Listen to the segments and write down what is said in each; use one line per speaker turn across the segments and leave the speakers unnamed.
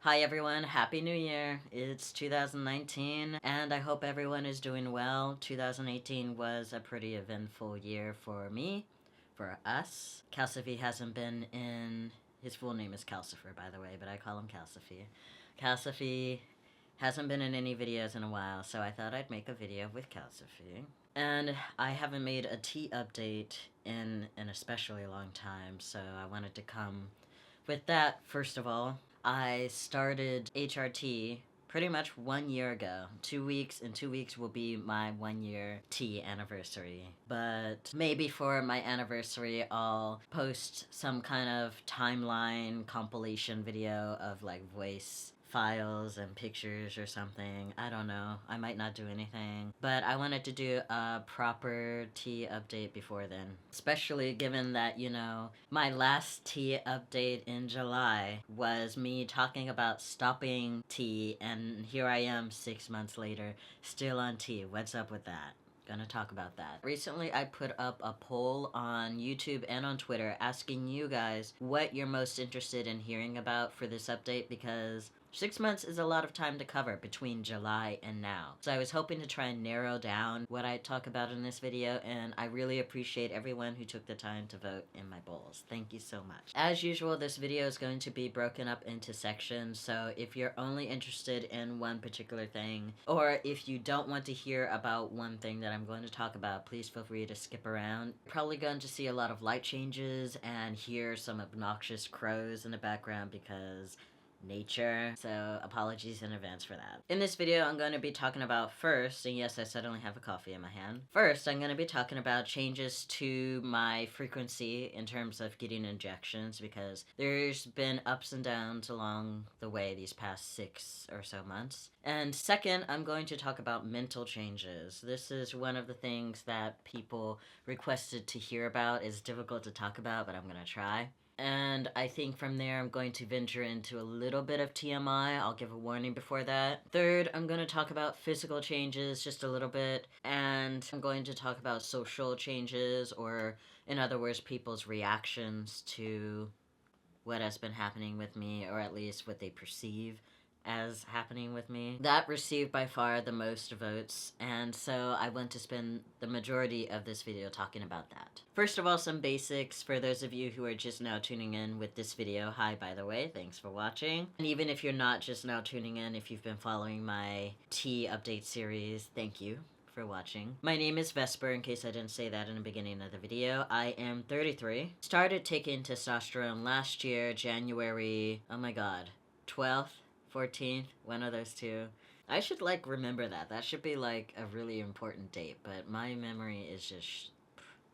Hi everyone, Happy New Year! It's 2019 and I hope everyone is doing well. 2018 was a pretty eventful year for me, for us. Calcifi hasn't been in... His full name is Calcifer, by the way, but I call him Calcifi. Calcifi hasn't been in any videos in a while, so I thought I'd make a video with Calcifi. And I haven't made a tea update in an especially long time, so I wanted to come with that. First of all, I started HRT pretty much 1 year ago. 2 weeks, in 2 weeks will be my 1 year tea anniversary. But maybe for my anniversary, I'll post some kind of timeline compilation video of like voice files and pictures or something. I don't know. I might not do anything. But I wanted to do a proper tea update before then. Especially given that, you know, my last tea update in July was me talking about stopping tea, and here I am 6 months later, still on tea. What's up with that? Gonna talk about that. Recently, I put up a poll on YouTube and on Twitter asking you guys what you're most interested in hearing about for this update, because 6 months is a lot of time to cover between July and now. So I was hoping to try and narrow down what I talk about in this video, and I really appreciate everyone who took the time to vote in my polls. Thank you so much. As usual, this video is going to be broken up into sections, so if you're only interested in one particular thing, or if you don't want to hear about one thing that I'm going to talk about, please feel free to skip around. You're probably going to see a lot of light changes and hear some obnoxious crows in the background because nature, so apologies in advance for that. In this video, I'm going to be talking about first, and yes, I suddenly have a coffee in my hand. First, I'm going to be talking about changes to my frequency in terms of getting injections, because there's been ups and downs along the way these past 6 or so months. And second, I'm going to talk about mental changes. This is one of the things that people requested to hear about. It's difficult to talk about, but I'm going to try. And I think from there I'm going to venture into a little bit of TMI. I'll give a warning before that. Third, I'm going to talk about physical changes just a little bit, and I'm going to talk about social changes, or in other words, people's reactions to what has been happening with me, or at least what they perceive as happening with me. That received by far the most votes, and so I want to spend the majority of this video talking about that. First of all, some basics for those of you who are just now tuning in with this video. Hi, by the way, thanks for watching. And even if you're not just now tuning in, if you've been following my tea update series, thank you for watching. My name is Vesper, in case I didn't say that in the beginning of the video. I am 33. Started taking testosterone last year, January, oh my god, 12th? 14th, one of those two. I should like remember that. That should be like a really important date, but my memory is just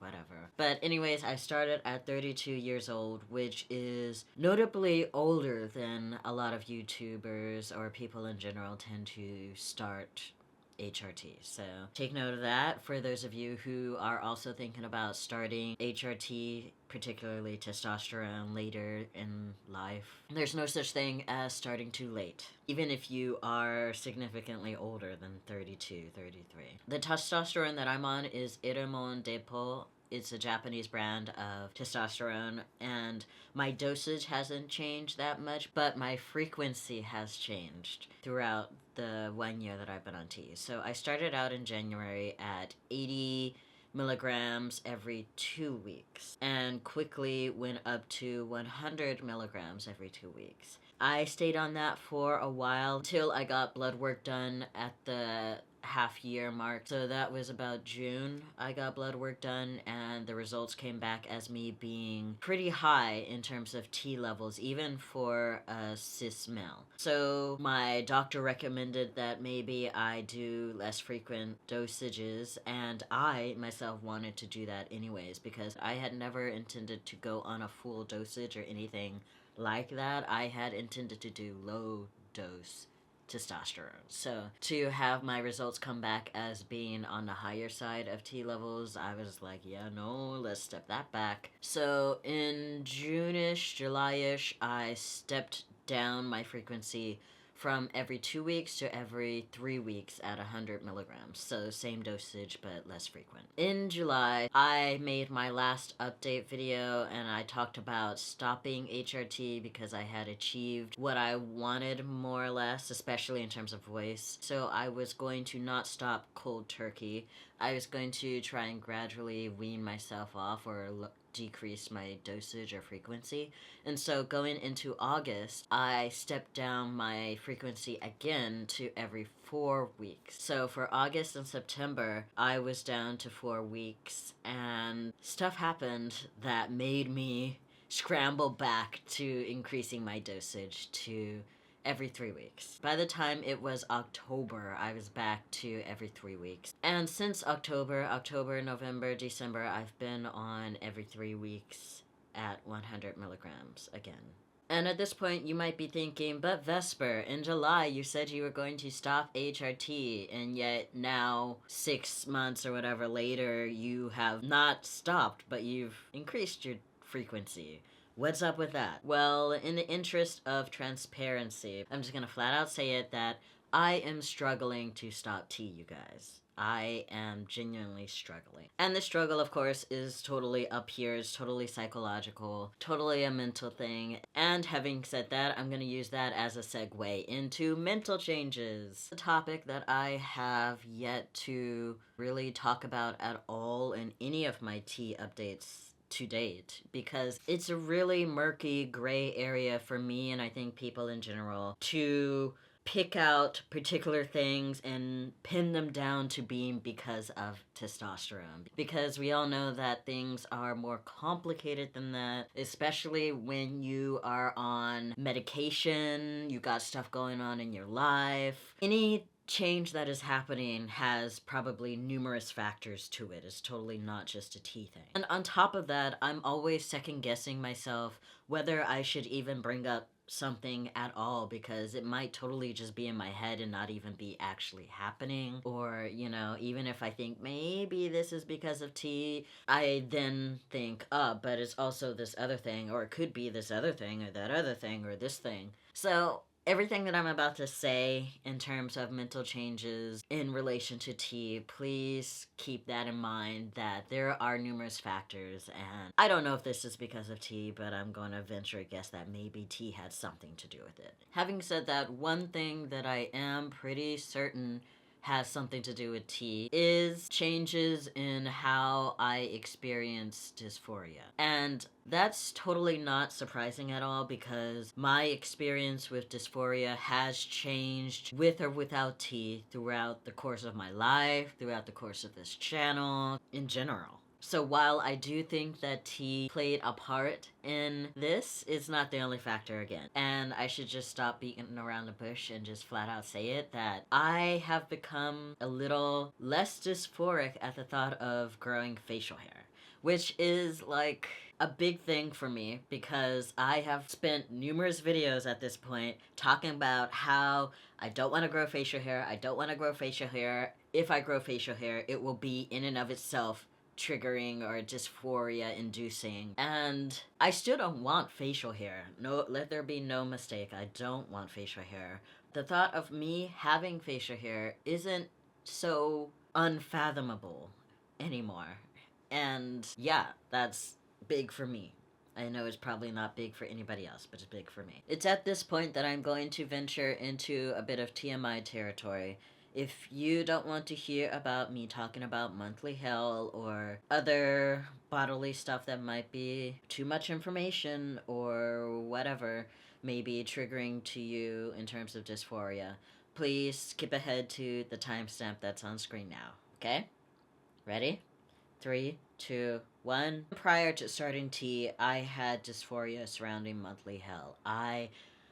whatever. But anyways, I started at 32 years old, which is notably older than a lot of YouTubers or people in general tend to start HRT. So take note of that for those of you who are also thinking about starting HRT, particularly testosterone, later in life. There's no such thing as starting too late, even if you are significantly older than 32, 33. The testosterone that I'm on is Iremon Depo. It's a Japanese brand of testosterone, and my dosage hasn't changed that much, but my frequency has changed throughout the 1 year that I've been on tea. So I started out in January at 80 milligrams every 2 weeks, and quickly went up to 100 milligrams every 2 weeks. I stayed on that for a while till I got blood work done at the half-year mark. So that was about June. I got blood work done, and the results came back as me being pretty high in terms of T levels, even for a cis male. So my doctor recommended that maybe I do less frequent dosages, and I myself wanted to do that anyways, because I had never intended to go on a full dosage or anything like that. I had intended to do low dose testosterone. So to have my results come back as being on the higher side of T levels, I was like, yeah, no, let's step that back. So in June-ish, July-ish, I stepped down my frequency from every 2 weeks to every 3 weeks at 100 milligrams. So same dosage, but less frequent. In July, I made my last update video and I talked about stopping HRT because I had achieved what I wanted more or less, especially in terms of voice. So I was going to not stop cold turkey. I was going to try and gradually wean myself off or decrease my dosage or frequency. And so going into August, I stepped down my frequency again to every 4 weeks. So for August and September, I was down to 4 weeks, and stuff happened that made me scramble back to increasing my dosage to every 3 weeks. By the time it was October, I was back to every 3 weeks. And since October, November, December, I've been on every 3 weeks at 100 milligrams again. And at this point, you might be thinking, but Vesper, in July, you said you were going to stop HRT, and yet now, 6 months or whatever later, you have not stopped, but you've increased your frequency. What's up with that? Well, in the interest of transparency, I'm just gonna flat out say it that I am struggling to stop tea, you guys. I am genuinely struggling. And the struggle, of course, is totally up here, is totally psychological, totally a mental thing. And having said that, I'm gonna use that as a segue into mental changes. A topic that I have yet to really talk about at all in any of my tea updates to date, because it's a really murky gray area for me and I think people in general to pick out particular things and pin them down to being because of testosterone. Because we all know that things are more complicated than that, especially when you are on medication, you got stuff going on in your life. Any change that is happening has probably numerous factors to it. It's totally not just a tea thing. And on top of that, I'm always second guessing myself whether I should even bring up something at all, because it might totally just be in my head and not even be actually happening. Or, you know, even if I think maybe this is because of tea, I then think, oh, but it's also this other thing, or it could be this other thing, or that other thing, or this thing. So everything that I'm about to say in terms of mental changes in relation to tea, please keep that in mind, that there are numerous factors, and I don't know if this is because of tea, but I'm going to venture a guess that maybe tea had something to do with it. Having said that, one thing that I am pretty certain has something to do with tea is changes in how I experience dysphoria. And that's totally not surprising at all, because my experience with dysphoria has changed with or without tea throughout the course of my life, throughout the course of this channel, in general. So while I do think that tea played a part in this, it's not the only factor again. And I should just stop beating around the bush and just flat out say it, that I have become a little less dysphoric at the thought of growing facial hair, which is like a big thing for me, because I have spent numerous videos at this point talking about how I don't want to grow facial hair. I don't want to grow facial hair. If I grow facial hair, it will be in and of itself triggering or dysphoria inducing, and I still don't want facial hair. No, let there be no mistake, I don't want facial hair. The thought of me having facial hair isn't so unfathomable anymore, and yeah, that's big for me. I know it's probably not big for anybody else, but it's big for me. It's at this point that I'm going to venture into a bit of TMI territory. If you don't want to hear about me talking about monthly hell or other bodily stuff that might be too much information or whatever may be triggering to you in terms of dysphoria, please skip ahead to the timestamp that's on screen now, okay? Ready? 3, 2, 1. Prior to starting tea, I had dysphoria surrounding monthly hell. I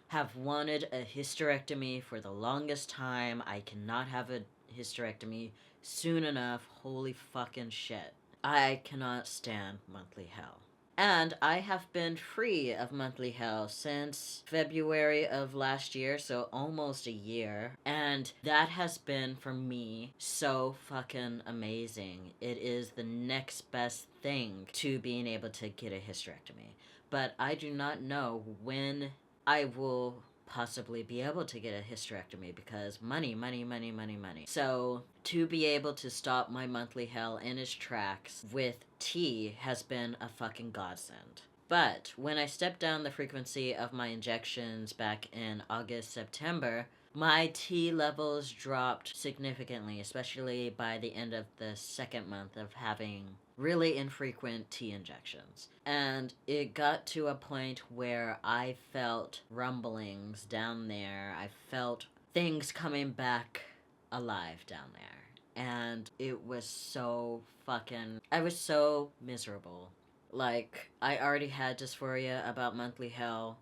have wanted a hysterectomy for the longest time. I cannot have a hysterectomy soon enough. Holy fucking shit. I cannot stand monthly hell. And I have been free of monthly hell since February of last year, so almost a year. And that has been, for me, so fucking amazing. It is the next best thing to being able to get a hysterectomy. But I do not know when I will possibly be able to get a hysterectomy because money, money, money, money, money. So to be able to stop my monthly hell in its tracks with tea has been a fucking godsend. But when I stepped down the frequency of my injections back in August, September, my tea levels dropped significantly, especially by the end of the second month of having really infrequent tea injections. And it got to a point where I felt rumblings down there. I felt things coming back alive down there. And it was so I was so miserable. Like, I already had dysphoria about monthly hell,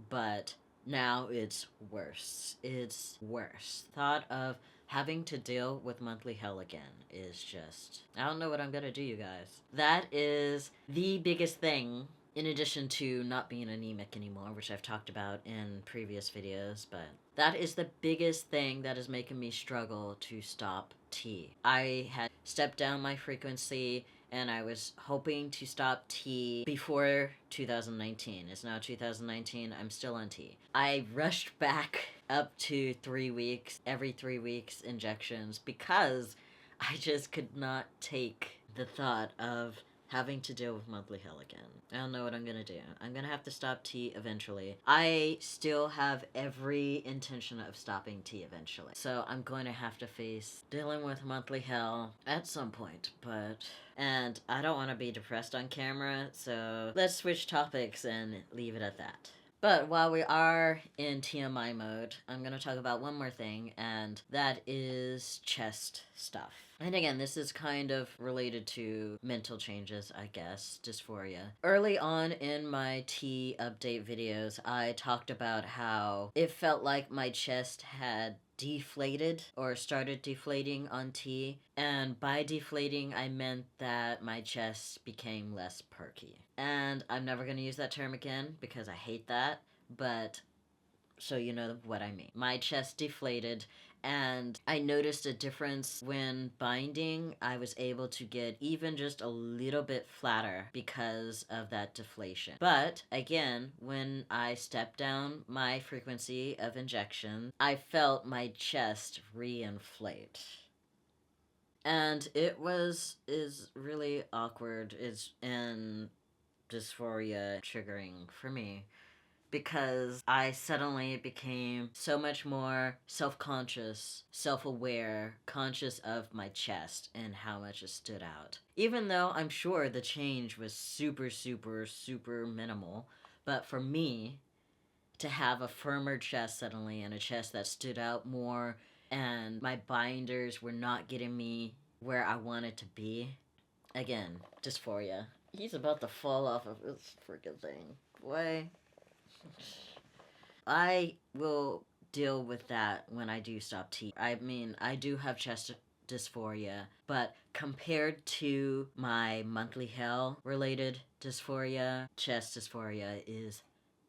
but now it's worse. It's worse. Thought of having to deal with monthly hell again is just... I don't know what I'm gonna do, you guys. That is the biggest thing, in addition to not being anemic anymore, which I've talked about in previous videos, but that is the biggest thing that is making me struggle to stop tea. I had stepped down my frequency and I was hoping to stop tea before 2019. It's now 2019, I'm still on tea. I rushed back up to 3 weeks, every 3 weeks injections, because I just could not take the thought of having to deal with monthly hell again. I don't know what I'm gonna do. I'm gonna have to stop tea eventually. I still have every intention of stopping tea eventually. So I'm going to have to face dealing with monthly hell at some point, and I don't want to be depressed on camera, so let's switch topics and leave it at that. But while we are in TMI mode, I'm going to talk about one more thing, and that is chest stuff. And again, this is kind of related to mental changes, I guess, dysphoria. Early on in my tea update videos, I talked about how it felt like my chest had deflated or started deflating on tea, and by deflating I meant that my chest became less perky. And I'm never going to use that term again because I hate that, but so you know what I mean. My chest deflated, and I noticed a difference when binding. I was able to get even just a little bit flatter because of that deflation. But again, when I stepped down my frequency of injection, I felt my chest re-inflate. And is really awkward. It's in dysphoria triggering for me, because I suddenly became so much more self-conscious, self-aware, conscious of my chest and how much it stood out. Even though I'm sure the change was super, super, super minimal, but for me, to have a firmer chest suddenly and a chest that stood out more and my binders were not getting me where I wanted to be. Again, dysphoria. He's about to fall off of this freaking thing. Boy. I will deal with that when I do stop tea. I mean, I do have chest dysphoria, but compared to my monthly hell related dysphoria, chest dysphoria is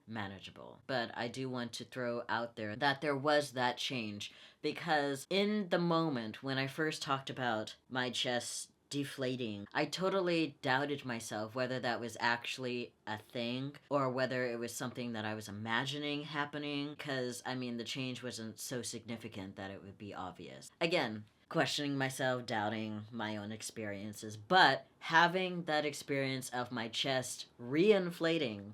manageable. But I do want to throw out there that there was that change, because in the moment when I first talked about my chest deflating, I totally doubted myself whether that was actually a thing or whether it was something that I was imagining happening, because I mean the change wasn't so significant that it would be obvious. Again, questioning myself, doubting my own experiences, but having that experience of my chest re-inflating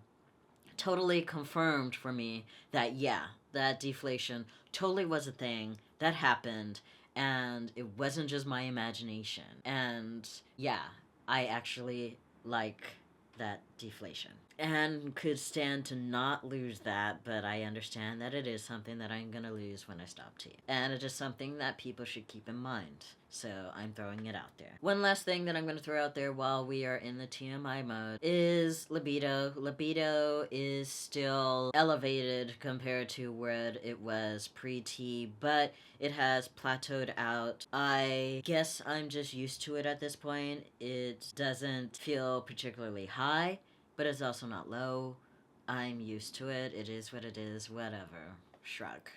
totally confirmed for me that yeah, that deflation totally was a thing that happened, and it wasn't just my imagination. And yeah, I actually like that deflation and could stand to not lose that, but I understand that it is something that I'm gonna lose when I stop tea, and it is something that people should keep in mind, so I'm throwing it out there. One last thing that I'm gonna throw out there while we are in the TMI mode is libido. Libido is still elevated compared to where it was pre-tea, but it has plateaued out. I guess I'm just used to it at this point. It doesn't feel particularly high, but it's also not low. I'm used to it. It is what it is. Whatever. Shrug.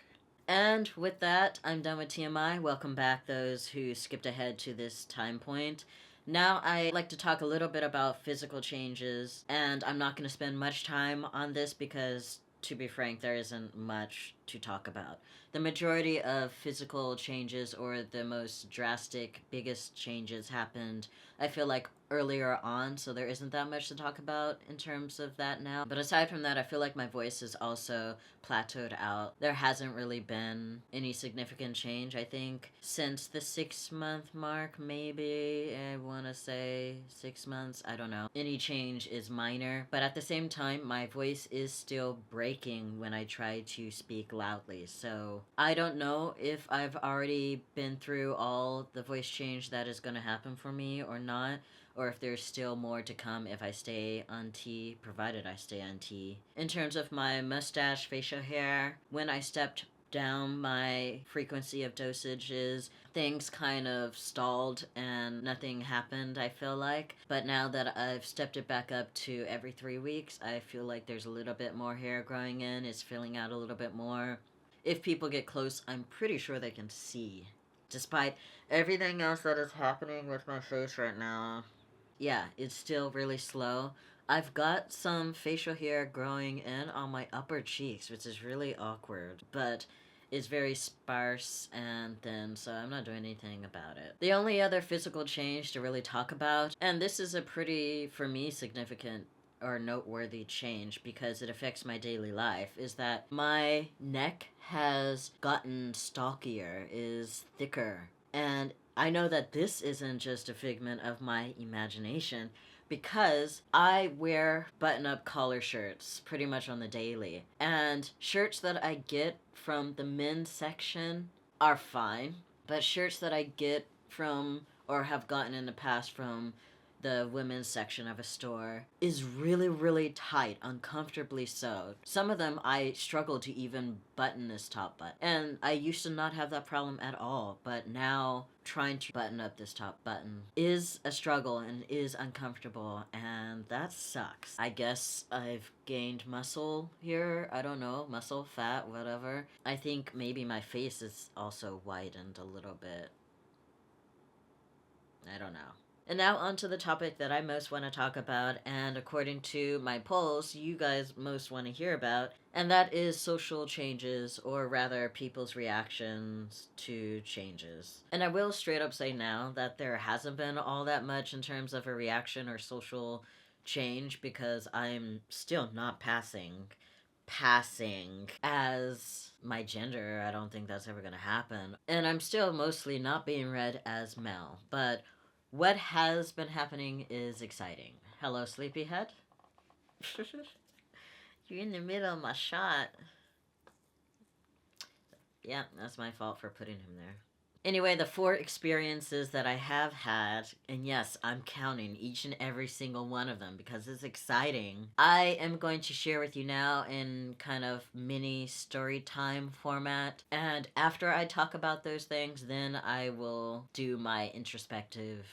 And with that, I'm done with TMI. Welcome back those who skipped ahead to this time point. Now I'd like to talk a little bit about physical changes, and I'm not going to spend much time on this because, to be frank, there isn't much to talk about. The majority of physical changes or the most drastic, biggest changes happened, I feel like, earlier on, so there isn't that much to talk about in terms of that now. But aside from that, I feel like my voice is also plateaued out. There hasn't really been any significant change, I think, since the 6-month mark, maybe. I want to say 6 months. I don't know. Any change is minor, but at the same time, my voice is still breaking when I try to speak loudly. So I don't know if I've already been through all the voice change that is going to happen for me or not, or if there's still more to come if I stay on T, provided I stay on T. In terms of my mustache, facial hair, when I stepped down my frequency of dosages, things kind of stalled and nothing happened, I feel like. But now that I've stepped it back up to every 3 weeks, I feel like there's a little bit more hair growing in, it's filling out a little bit more. If people get close, I'm pretty sure they can see. Despite everything else that is happening with my face right now, yeah, it's still really slow. I've got some facial hair growing in on my upper cheeks, which is really awkward, but it's very sparse and thin, so I'm not doing anything about it. The only other physical change to really talk about, and this is a pretty, for me, significant or noteworthy change because it affects my daily life, is that my neck has gotten stockier, is thicker, and I know that this isn't just a figment of my imagination because I wear button-up collar shirts pretty much on the daily. And shirts that I get from the men's section are fine, but shirts that I get from or have gotten in the past from the women's section of a store is really, really tight, uncomfortably so. Some of them I struggle to even button this top button. And I used to not have that problem at all, but now trying to button up this top button is a struggle and is uncomfortable, and that sucks. I guess I've gained muscle here. I don't know, muscle, fat, whatever. I think maybe my face is also widened a little bit. I don't know. And now onto the topic that I most want to talk about, and according to my polls, you guys most want to hear about, and that is social changes, or rather people's reactions to changes. And I will straight up say now that there hasn't been all that much in terms of a reaction or social change because I'm still not passing as my gender. I don't think that's ever gonna happen. And I'm still mostly not being read as male, but what has been happening is exciting. Hello, sleepyhead. You're in the middle of my shot. Yeah, that's my fault for putting him there. Anyway, the 4 experiences that I have had, and yes, I'm counting each and every single one of them because it's exciting, I am going to share with you now in kind of mini story time format. And after I talk about those things, then I will do my introspective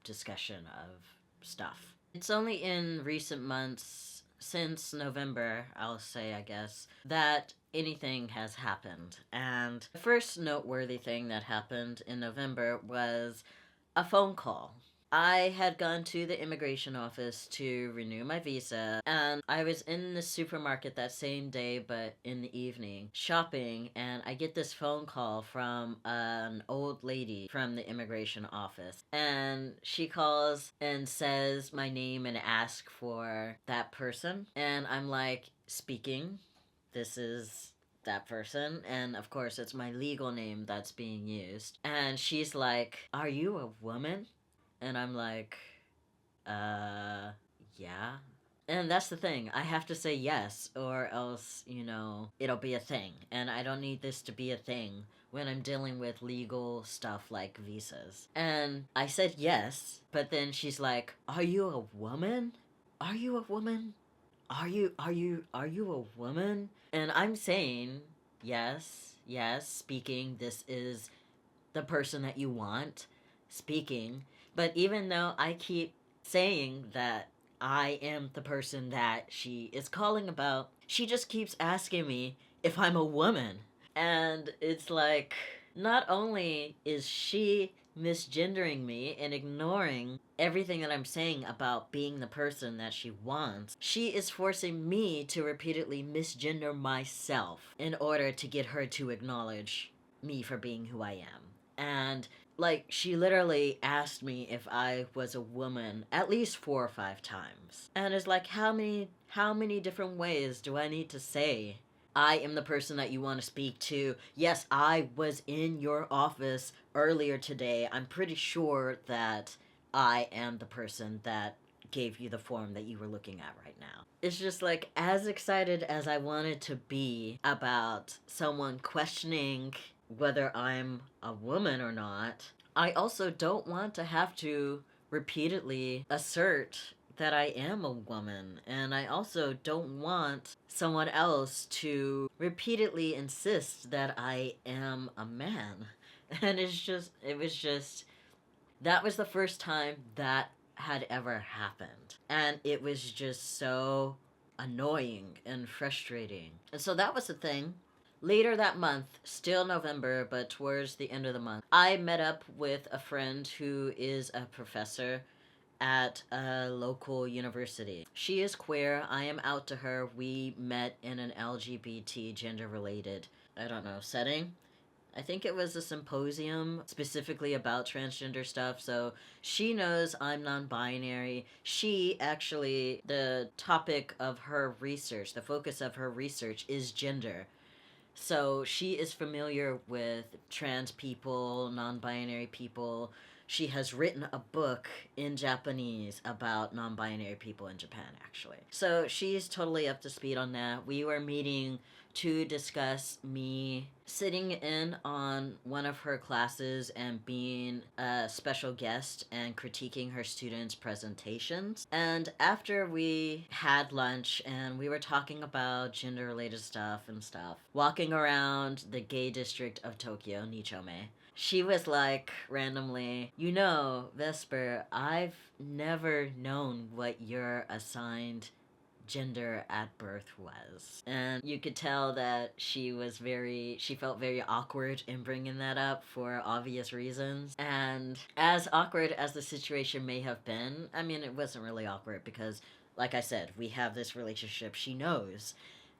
discussion of stuff. It's only in recent months, since November, I'll say, I guess, that anything has happened. And the first noteworthy thing that happened in November was a phone call. I had gone to the immigration office to renew my visa, and I was in the supermarket that same day, but in the evening, shopping, and I get this phone call from an old lady from the immigration office. And she calls and says my name and asks for that person. And I'm like, speaking, this is that person, and of course it's my legal name that's being used. And she's like, "Are you a woman?" And I'm like, yeah. And that's the thing. I have to say yes, or else, it'll be a thing. And I don't need this to be a thing when I'm dealing with legal stuff like visas. And I said yes, but then she's like, "Are you a woman? Are you a woman? Are you a woman?" And I'm saying, yes, speaking, this is the person that you want, speaking. But even though I keep saying that I am the person that she is calling about, she just keeps asking me if I'm a woman. And it's like, not only is she misgendering me and ignoring everything that I'm saying about being the person that she wants, she is forcing me to repeatedly misgender myself in order to get her to acknowledge me for being who I am. And like, she literally asked me if I was a woman at least 4 or 5 times. And it's like, how many different ways do I need to say I am the person that you want to speak to? Yes, I was in your office earlier today. I'm pretty sure that I am the person that gave you the form that you were looking at right now. It's just like, as excited as I wanted to be about someone questioning whether I'm a woman or not, I also don't want to have to repeatedly assert that I am a woman, and I also don't want someone else to repeatedly insist that I am a man. And it was just, that was the first time that had ever happened. And it was just so annoying and frustrating. And so that was the thing. Later that month, still November, but towards the end of the month, I met up with a friend who is a professor at a local university. She is queer. I am out to her. We met in an LGBT gender related, I don't know, setting. I think it was a symposium specifically about transgender stuff, so she knows I'm non-binary. She actually, the topic of her research, the focus of her research is gender. So she is familiar with trans people, non-binary people. She has written a book in Japanese about non-binary people in Japan, actually. So she's totally up to speed on that. We were meeting to discuss me sitting in on one of her classes and being a special guest and critiquing her students' presentations. And after we had lunch and we were talking about gender-related stuff, walking around the gay district of Tokyo, Nichome, she was like, randomly, you know, Vesper, I've never known what your assigned gender at birth was. And you could tell that she felt very awkward in bringing that up for obvious reasons. And as awkward as the situation may have been, I mean, it wasn't really awkward because, like I said, we have this relationship. She knows.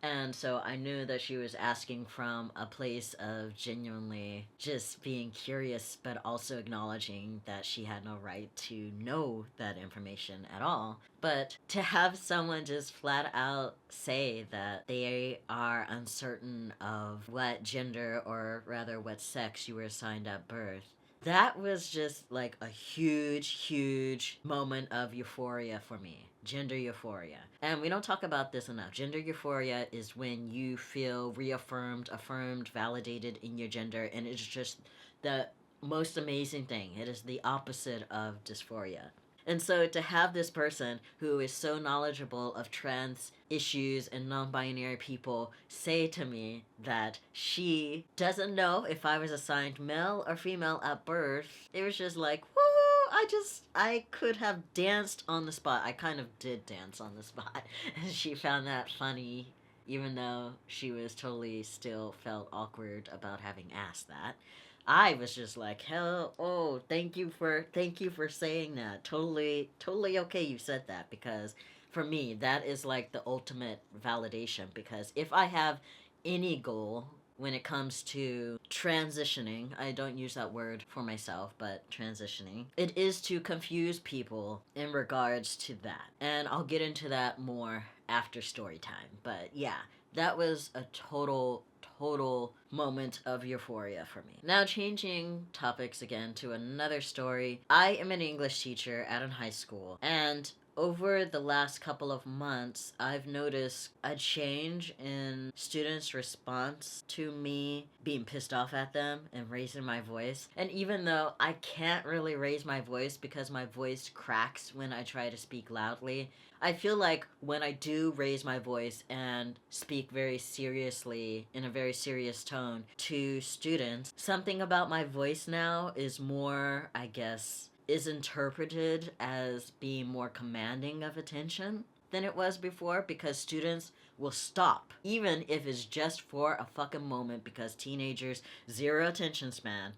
And so I knew that she was asking from a place of genuinely just being curious, but also acknowledging that she had no right to know that information at all. But to have someone just flat out say that they are uncertain of what gender, or rather what sex you were assigned at birth, that was just like a huge moment of euphoria for me. Gender euphoria. And we don't talk about this enough. Gender euphoria is when you feel reaffirmed, affirmed, validated in your gender, and it's just the most amazing thing. It is the opposite of dysphoria. And so to have this person who is so knowledgeable of trans issues and non-binary people say to me that she doesn't know if I was assigned male or female at birth, it was just like, woo! I could have danced on the spot. I kind of did dance on the spot. And she found that funny, even though she was totally still felt awkward about having asked that. I was just like, hell, oh, thank you for saying that. Totally okay you said that, because for me, that is like the ultimate validation, because if I have any goal when it comes to transitioning, I don't use that word for myself, but transitioning, it is to confuse people in regards to that. And I'll get into that more after story time. But yeah, that was a total moment of euphoria for me. Now, changing topics again to another story. I am an English teacher at a high school, and over the last couple of months, I've noticed a change in students' response to me being pissed off at them and raising my voice. And even though I can't really raise my voice because my voice cracks when I try to speak loudly, I feel like when I do raise my voice and speak very seriously, in a very serious tone, to students, something about my voice now is more, I guess, is interpreted as being more commanding of attention than it was before, because students will stop, even if it's just for a fucking moment, because teenagers, zero attention span.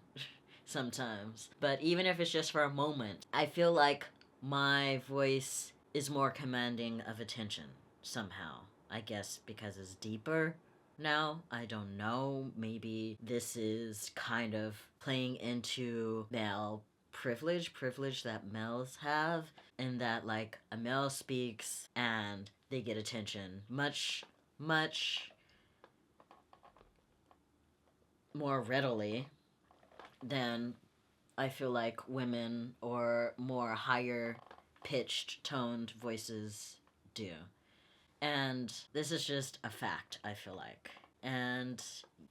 sometimes. But even if it's just for a moment, I feel like my voice is more commanding of attention somehow. I guess because it's deeper now. I don't know. Maybe this is kind of playing into male privilege that males have, in that like a male speaks and they get attention much more readily than I feel like women or more higher pitched toned voices do. And this is just a fact, I feel like. And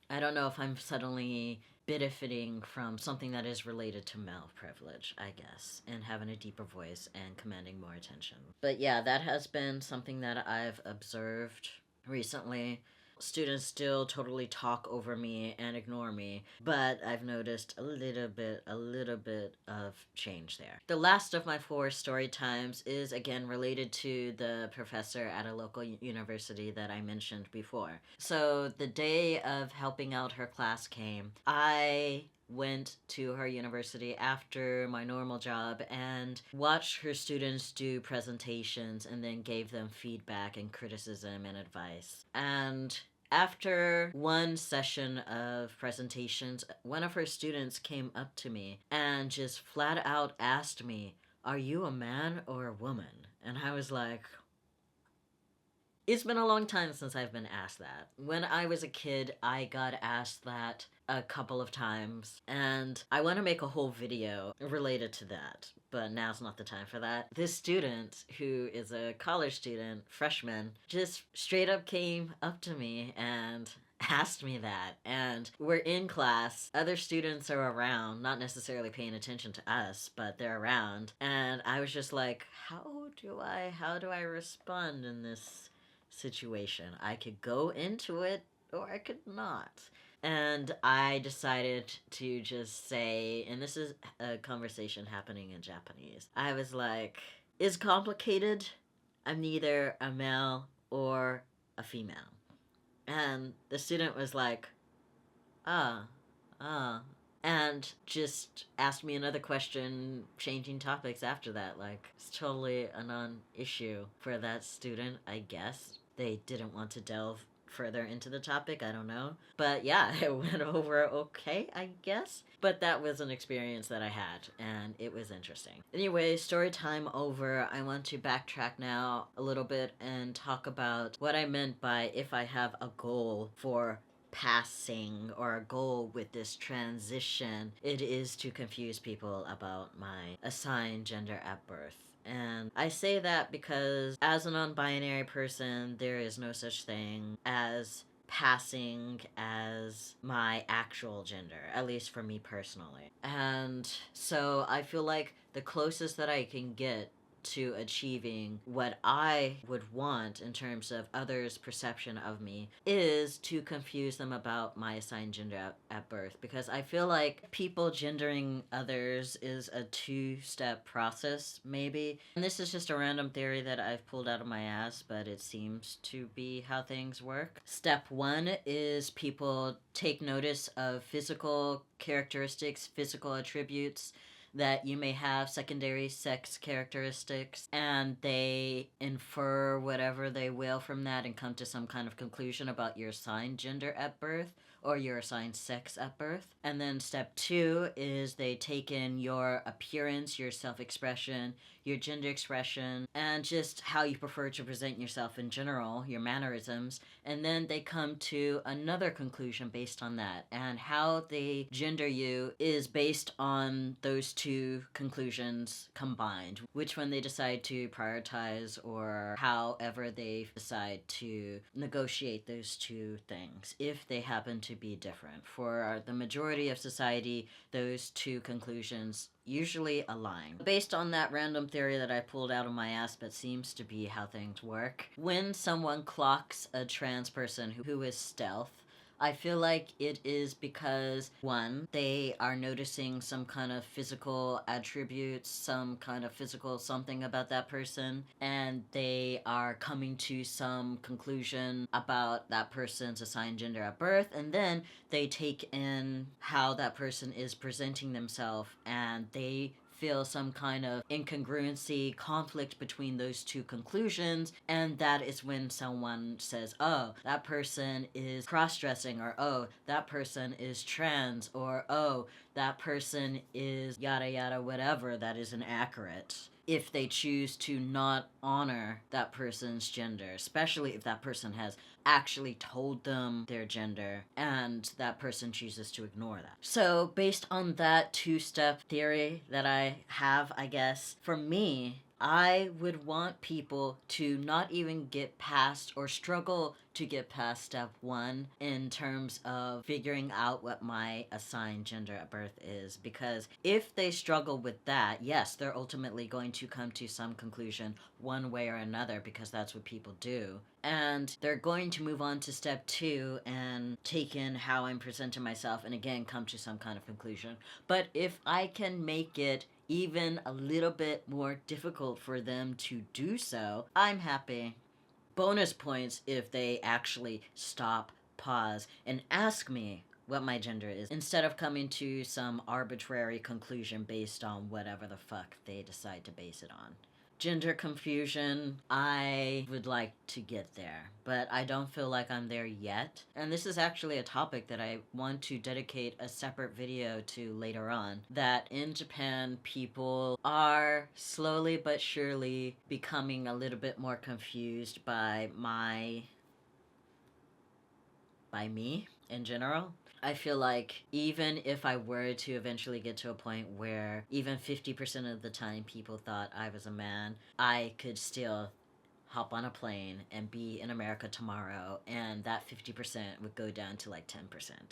I don't know if I'm suddenly benefiting from something that is related to male privilege, I guess, and having a deeper voice and commanding more attention. But yeah, that has been something that I've observed recently. Students still totally talk over me and ignore me, but I've noticed a little bit of change there. The last of my 4 story times is again related to the professor at a local university that I mentioned before. So the day of helping out her class came. I went to her university after my normal job and watched her students do presentations and then gave them feedback and criticism and advice. And after one session of presentations, one of her students came up to me and just flat out asked me, "Are you a man or a woman?" And I was like, it's been a long time since I've been asked that. When I was a kid, I got asked that a couple of times, and I want to make a whole video related to that, but now's not the time for that. This student, who is a college student, freshman, just straight up came up to me and asked me that. And we're in class, other students are around, not necessarily paying attention to us, but they're around, and I was just like, how do I respond in this situation? I could go into it or I could not. And I decided to just say, and this is a conversation happening in Japanese, I was like, it's complicated. I'm neither a male or a female. And the student was like, ah, and just asked me another question, changing topics after that. Like, it's totally a non-issue for that student, I guess. They didn't want to delve further into the topic, I don't know. But yeah, it went over okay, I guess. But that was an experience that I had, and it was interesting. Anyway, story time over. I want to backtrack now a little bit and talk about what I meant by if I have a goal for passing or a goal with this transition, it is to confuse people about my assigned gender at birth. And I say that because as a non-binary person, there is no such thing as passing as my actual gender, at least for me personally. And so I feel like the closest that I can get to achieving what I would want in terms of others' perception of me is to confuse them about my assigned gender at birth, because I feel like people gendering others is a 2-step process, maybe. And this is just a random theory that I've pulled out of my ass, but it seems to be how things work. Step 1 is people take notice of physical characteristics, physical attributes that you may have, secondary sex characteristics, and they infer whatever they will from that and come to some kind of conclusion about your assigned gender at birth or your assigned sex at birth. And then step 2 is they take in your appearance, your self-expression, your gender expression, and just how you prefer to present yourself in general, your mannerisms, and then they come to another conclusion based on that. And how they gender you is based on those 2 conclusions combined, which one they decide to prioritize or however they decide to negotiate those 2 things, if they happen to be different. For the majority of society, those 2 conclusions usually align. Based on that random theory that I pulled out of my ass, but seems to be how things work, when someone clocks a trans person who is stealth, I feel like it is because, one, they are noticing some kind of physical attributes, some kind of physical something about that person, and they are coming to some conclusion about that person's assigned gender at birth, and then they take in how that person is presenting themselves, and they feel some kind of incongruency, conflict between those two conclusions, and that is when someone says, oh, that person is cross-dressing, or oh, that person is trans, or oh, that person is yada yada whatever that is inaccurate, if they choose to not honor that person's gender, especially if that person has actually told them their gender and that person chooses to ignore that. So based on that two-step theory that I have, I guess, for me, I would want people to not even get past or struggle to get past step one in terms of figuring out what my assigned gender at birth is. Because if they struggle with that, yes, they're ultimately going to come to some conclusion one way or another, because that's what people do. And they're going to move on to step two and take in how I'm presenting myself and again come to some kind of conclusion. But if I can make it even a little bit more difficult for them to do so, I'm happy. Bonus points if they actually stop, pause, and ask me what my gender is, instead of coming to some arbitrary conclusion based on whatever the fuck they decide to base it on. Gender confusion, I would like to get there, but I don't feel like I'm there yet. And this is actually a topic that I want to dedicate a separate video to later on. That in Japan, people are slowly but surely becoming a little bit more confused by me in general. I feel like even if I were to eventually get to a point where even 50% of the time people thought I was a man, I could still hop on a plane and be in America tomorrow, and that 50% would go down to like 10%,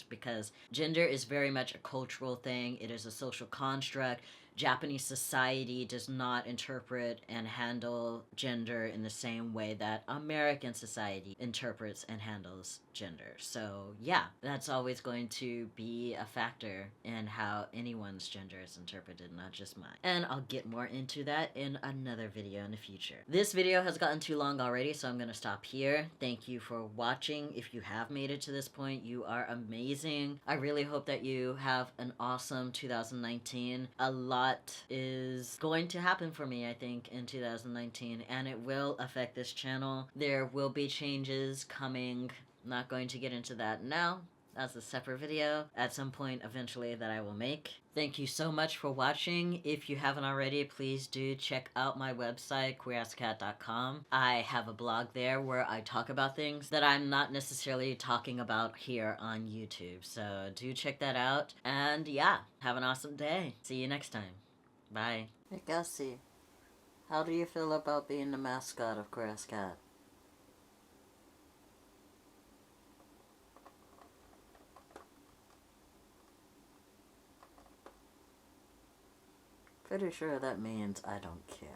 because gender is very much a cultural thing. It is a social construct. Japanese society does not interpret and handle gender in the same way that American society interprets and handles gender. So yeah, that's always going to be a factor in how anyone's gender is interpreted, not just mine. And I'll get more into that in another video in the future. This video has gotten too long already, so I'm gonna stop here. Thank you for watching. If you have made it to this point, you are amazing. I really hope that you have an awesome 2019. A lot is going to happen for me, I think, in 2019, and it will affect this channel. There will be changes coming. I'm not going to get into that now. That's a separate video at some point eventually that I will make. Thank you so much for watching. If you haven't already, please do check out my website, QueerAsCat.com. I have a blog there where I talk about things that I'm not necessarily talking about here on YouTube. So do check that out. And yeah, have an awesome day. See you next time. Bye. Hey, Gussie, how do you feel about being the mascot of QueerAsCat? Pretty sure that means I don't care.